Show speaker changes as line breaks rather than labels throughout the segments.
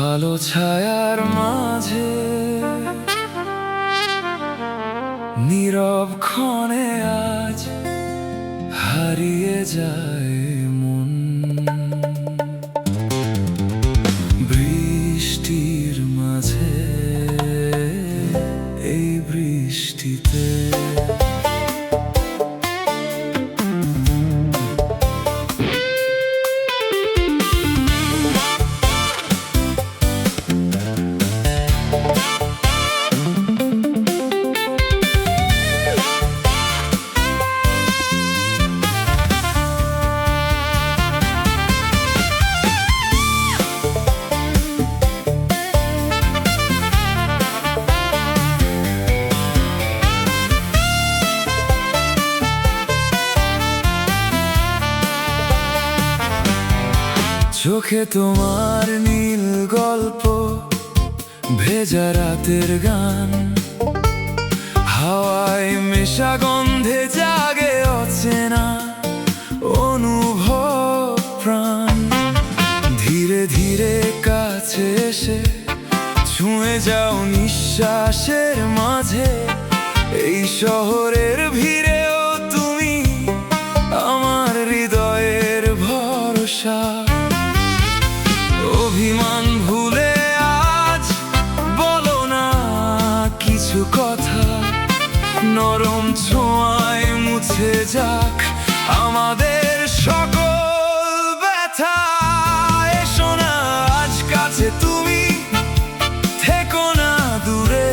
আলো ছায়ার মাঝে নীরব ক্ষণে আজ হারিয়ে যায় মন। বৃষ্টির মাঝে এই বৃষ্টিতে চোখে তোমার নীল গল্প, ভেজা রাতের গান, হাওয়ায় মেশা গন্ধে জাগে অচেনা অনুভব প্রাণ। ধীরে ধীরে কাছে এসে ছুঁয়ে যাও নিঃশ্বাসের মাঝে। এই শহরের ভিড়েও তুমি আমার হৃদয়ের ভরসা। অভিমান ভুলে আজ বলো না কিছু কথা, নরম ছোঁয়ায় মুছে যাক আমাদের সকল ব্যথা। এসো না আজ কাছে তুমি, থেকো না দূরে,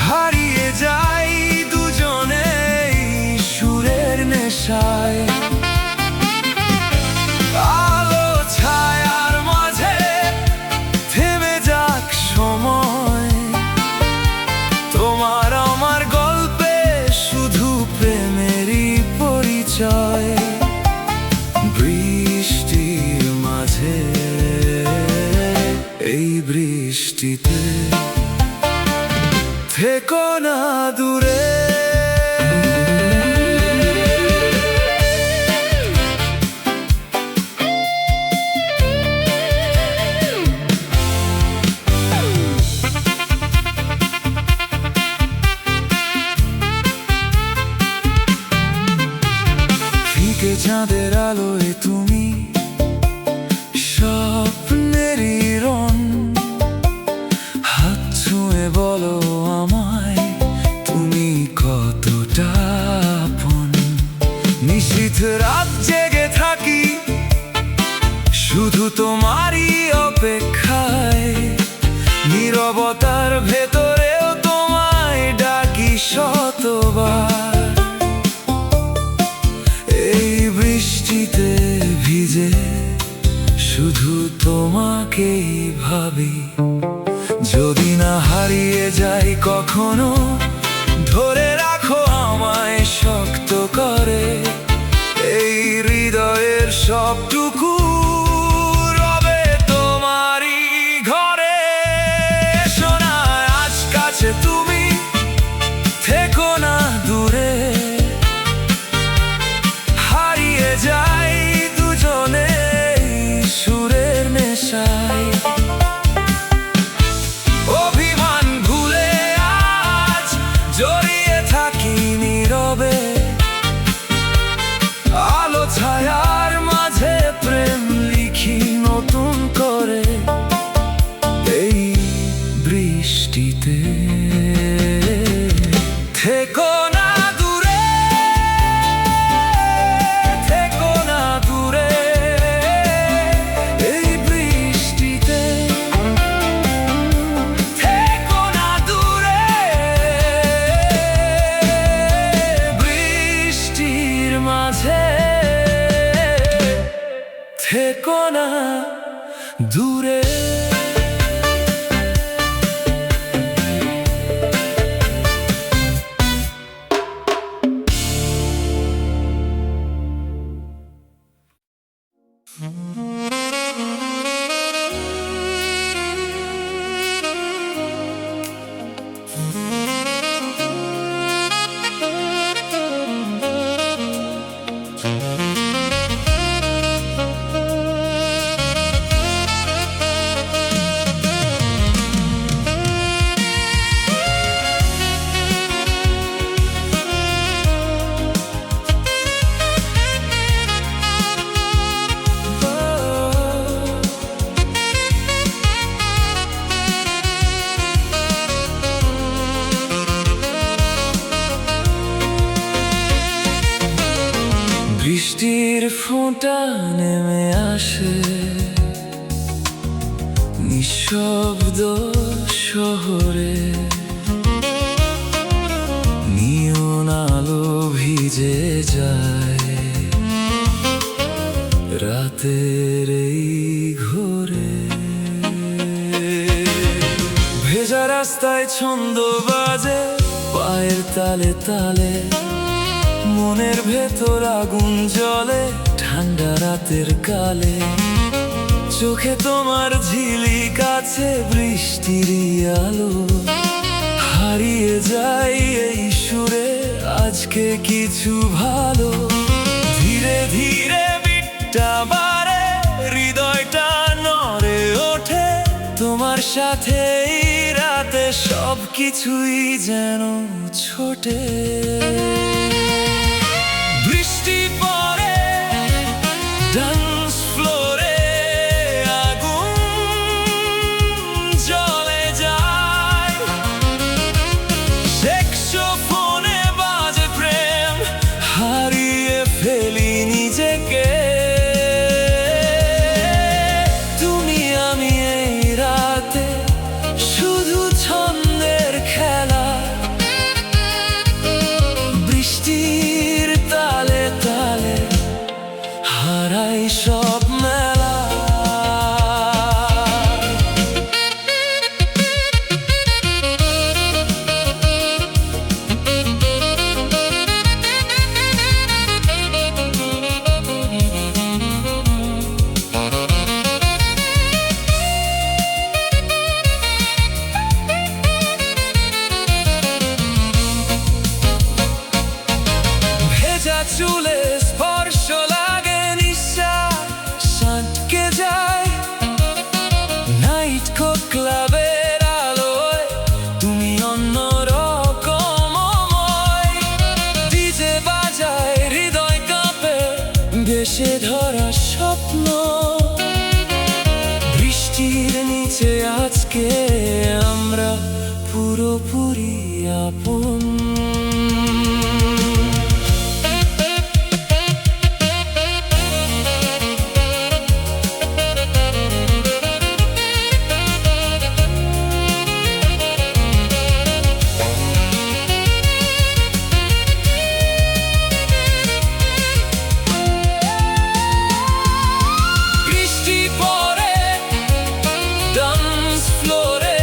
হারিয়ে যাই দুজনে সুরের নেশায়। বৃষ্টির মাঝে এই বৃষ্টিতে থেকো না দূরে। চাঁদের আলোয় তুমি স্বপ্নেরই রং, হাত ছুঁয়ে বলো আমায় তুমি কতটা আপন। নিশীথ রাত জেগে থাকি শুধু তোমারই অপেক্ষায়, নীরবতার ভেতরেও তোমায় ডাকি শতবার। বৃষ্টিতে ভিজে শুধু তোমাকেই ভাবি, যদি না হারিয়ে যাই কখনো ধরে রাখো আমায় শক্ত করে। এই হৃদয়ের সবটুকু রবে তোমারই ঘরে। এসো না আজ কাছে তুমি, থেকো না দূরে, যাই দুজনে সুরের নেশায়। অভিমান ভুলে আজ ফোঁটা নেমে আসে নিঃশব্দ শহরে, নিয়ন আলো ভিজে যায় রাতের এই ঘোরে। ভেজা রাস্তায় ছন্দ বাজে পায়ের তালে তালে, মনের ভেতর আগুন জ্বলে ঠান্ডা রাতের কালে। চোখে তোমার ঝিলিক আছে বৃষ্টির আলো, হারিয়ে যাই এই সুরে আজকে কিছু ভালো। ধীরে ধীরে বিটটা বাড়ে, হৃদয়টা নড়ে ওঠে, তোমার সাথে এই রাতে সব কিছুই যেন ছোটে। বৃষ্টি পড়ে ডান্স ফ্লোরে, আগুন জ্বলে যায়, স্যাক্সোফোনে বাজে প্রেম, হারিয়ে ফেলি নিজেকে। তুমি আমি এই রাতে শুধু ছন্দের খেলা, বৃষ্টির তালে তালে হারাই সব মেলা। ভেজা চুলে স্পর্শ লাগে, নিঃশ্বাস আটকে যায়, নাইট ক্লাবের আলোয় তুমি অন্যরকম। ডিজে বাজায় হৃদয় কাঁপে, ভেসে ধরা স্বপ্ন, বৃষ্টির নিচে আজকে আমরা পুরোপুরি আপন। বৃষ্টি পড়ে ডান্স ফ্লোরে,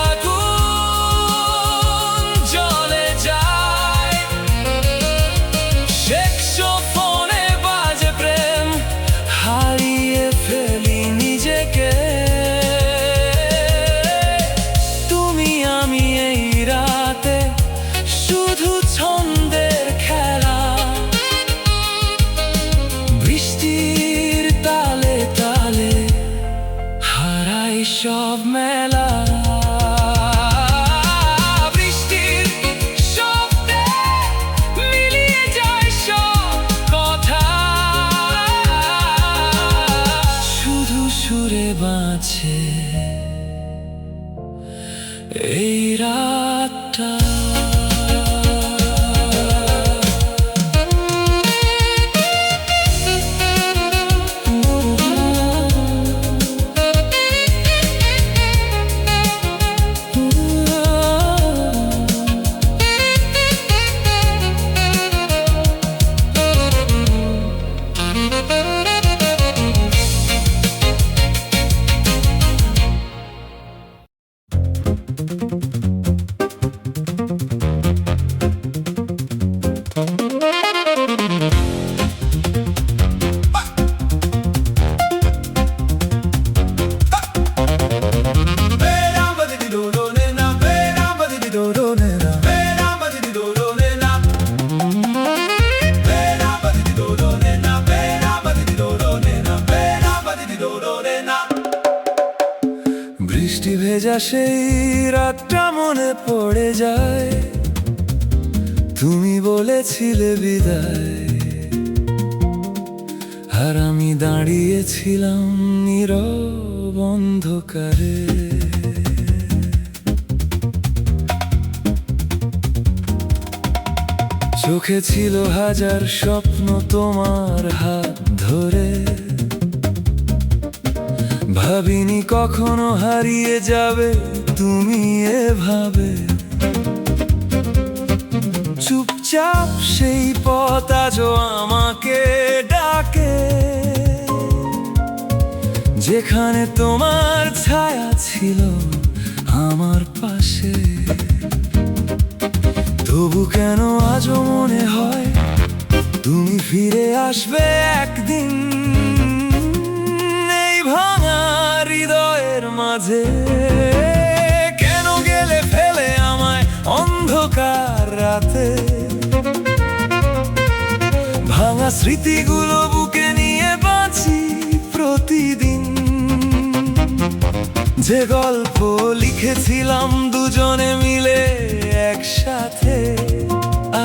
আগুন জ্বলে যায়, স্যাক্সোফোনে বাজে প্রেম, হারিয়ে ফেলি নিজেকে। তুমি আমি এই রাতে শুধু ছন্দের খেলা, বৃষ্টির তালে তালে হারাই সব মেলা। বৃষ্টির শব্দে মিলিয়ে যায় সব কথা, শুধু সুরে বাঁচে এই রাতটা। বৃষ্টি ভেজা সেই রাতটা মনে পড়ে যায়, তুমি বলেছিলে বিদায়, আর আমি দাঁড়িয়েছিলাম নীরব অন্ধকারে। চোখে ছিল হাজার স্বপ্ন তোমার হাত ধরে, ভাবিনি কখনো হারিয়ে যাবে তুমি এভাবে। চুপচাপ সেই পথ আজও আমাকে ডাকে, যেখানে তোমার ছায়া ছিল আমার পাশে। তবু কেন আজও মনে হয় তুমি ফিরে আসবে একদিন, এই ভাঙা হৃদয়ের মাঝে। কেন গেলে ফেলে আমায় অন্ধকার রাতে, ভাঙা স্মৃতিগুলো বুকে নিয়ে বাঁচি প্রতিদিন। যে গল্প লিখেছিলাম দুজনে মিলে একসাথে,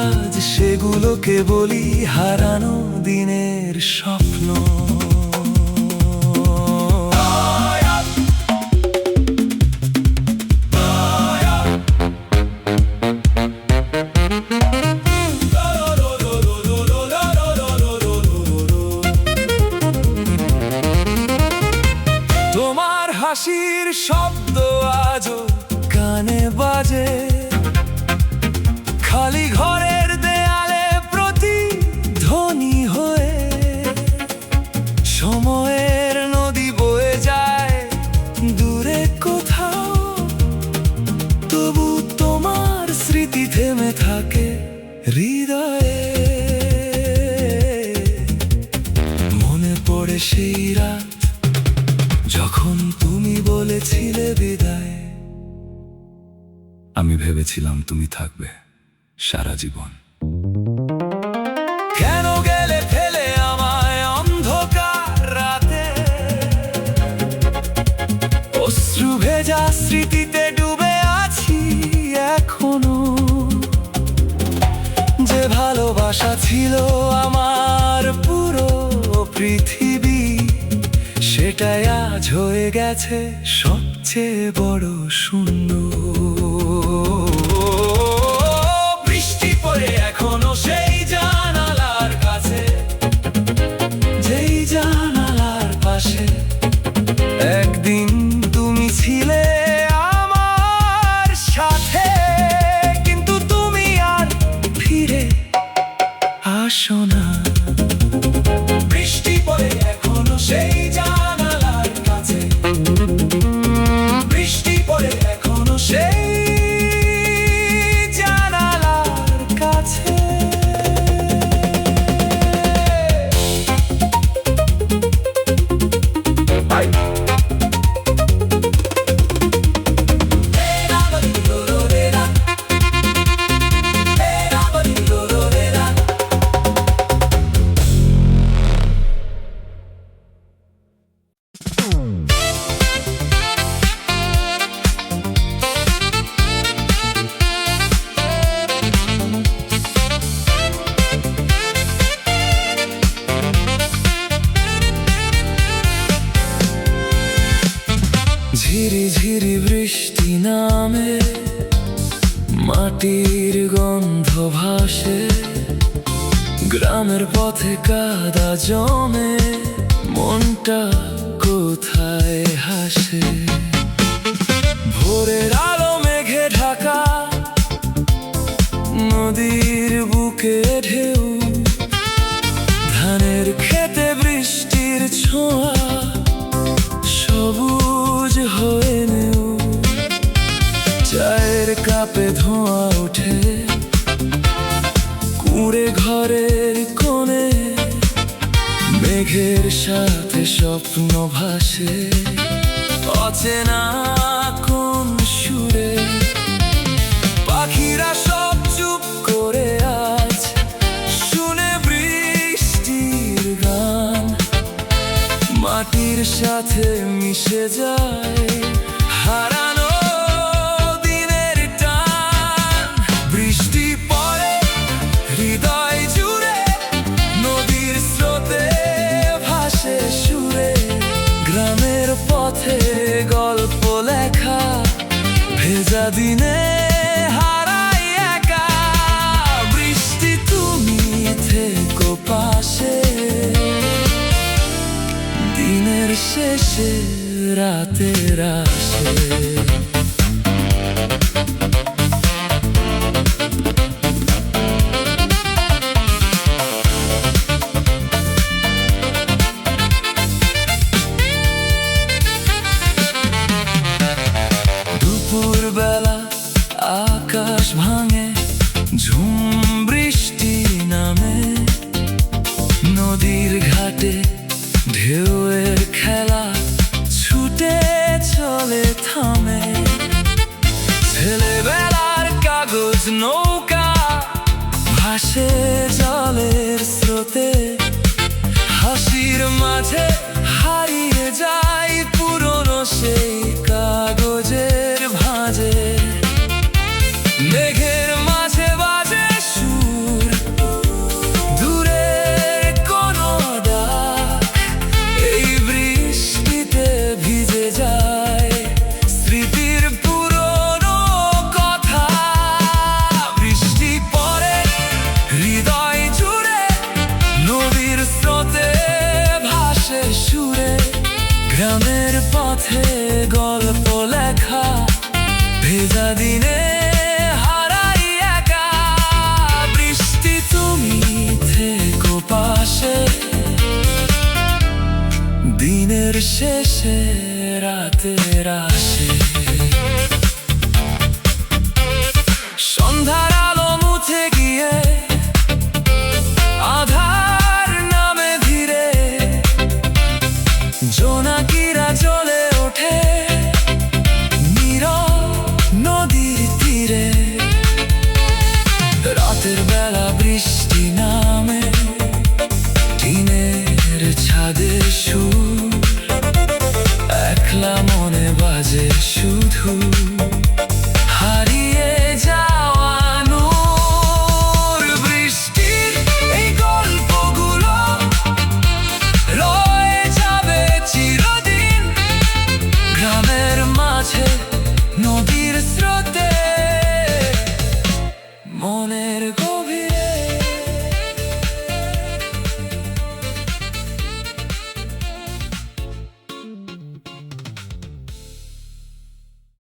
আজ সেগুলোকে বলি হারানো দিনের স্বপ্ন। তোমার হাসির শব্দ আজও কানে বাজে, খালি ঘরের দেয়ালে প্রতিধ্বনি হয়ে। সময়ের নদী বয়ে যায় দূরে কোথাও, তবু তোমার স্মৃতি থেমে থাকে হৃদয়ে। মনে পড়ে সেই রাত যখন তুমি বলেছিলে বিদায়, আমি ভেবেছিলাম তুমি থাকবে সারা জীবন। কেন গেলে ফেলে আমায় অন্ধকার রাতে, অশ্রু ভেজা স্মৃতিতে ডুবে আছি এখনো। যে ভালোবাসা ছিল আমার পুরো পৃথিবী, সেটাই আজ হয়ে গেছে সবচেয়ে বড় শূন্য। বৃষ্টি পড়ে এখনো সেই জানালার কাছে, যেই জানালার পাশে একদিন তুমি ছিলে আমার সাথে। কিন্তু তুমি আর ফিরে আসো না। বৃষ্টি পড়ে এখনো সেই জানালার কাছে, বৃষ্টি পড়ে এখনো সেই জানালার কাছে। ঝিরি ঝিরি বৃষ্টি নামে, মাটির গন্ধ ভাসে, গ্রামের পথে কাদা জমে, মনটা কোথায় হাসে। ভোরের আলো মেঘে ঢাকা, নদীর বুকে ঢেউ, ধানের খেতে বৃষ্টির ছোঁয়া, সবুজ হয়ে নেউ। চায়ের কাপে ধোঁয়া ওঠে, কুঁড়ে ঘরের কোণে, মেঘের সাথে স্বপ্ন ভাসে অচেনা কোন সুরে। পাখিরা সব চুপ করে আজ শুনে বৃষ্টির গান, মাটির সাথে মিশে যায় হারানো দিনের টান। বৃষ্টি পড়ে হৃদয় জুড়ে, নদীর স্রোতে ভাসে সুরে, গ্রামের পথে গল্প লেখা, ভেজা দিনে হারাই একা। বৃষ্টি শেষে রাতের আসে। দুপুরবেলা আকাশ ভাঙে, ঝুম বৃষ্টি নামে, নদীর ঘাটে ঢেউয়ের খেলা ছুটে চলে থামে। ছেলেবেলার কাগজ নৌকা ভাসে জলের স্রোতে, হাসির মাঝে হারিয়ে যায় পুরনো সেই কাগজের ভাঁজে। মেঘের মাঝে বাজে সুর, দূরের কোনো ডাক, এই বৃষ্টিতে ভিজে যায় স্মৃতির পুরনো কথা। বৃষ্টি পড়ে হৃদয় জুড়ে, নদীর স্রোতে ভাসে সুরে, গ্রামের পথে গল্প লেখা, ভেজা দিনে হারাই একা। বৃষ্টি তুমি থেকো পাশে, দিনের শেষে রাতের আসে। সন্ধ্যার আলো মুছে গিয়ে আধার নামে ধীরে, জোনাকিরা জ্বলে ওঠে নীরব নদীর তীরে। রাতের বেলা বৃষ্টি নামে, টিনের ছাদে সুর, একলা মনে বাজে শুধু হারিয়ে যাওয়া নূর। বৃষ্টির এই গল্পগুলো রয়ে যাবে চিরদিন, গ্রামের মাঝে নদীর স্রোতে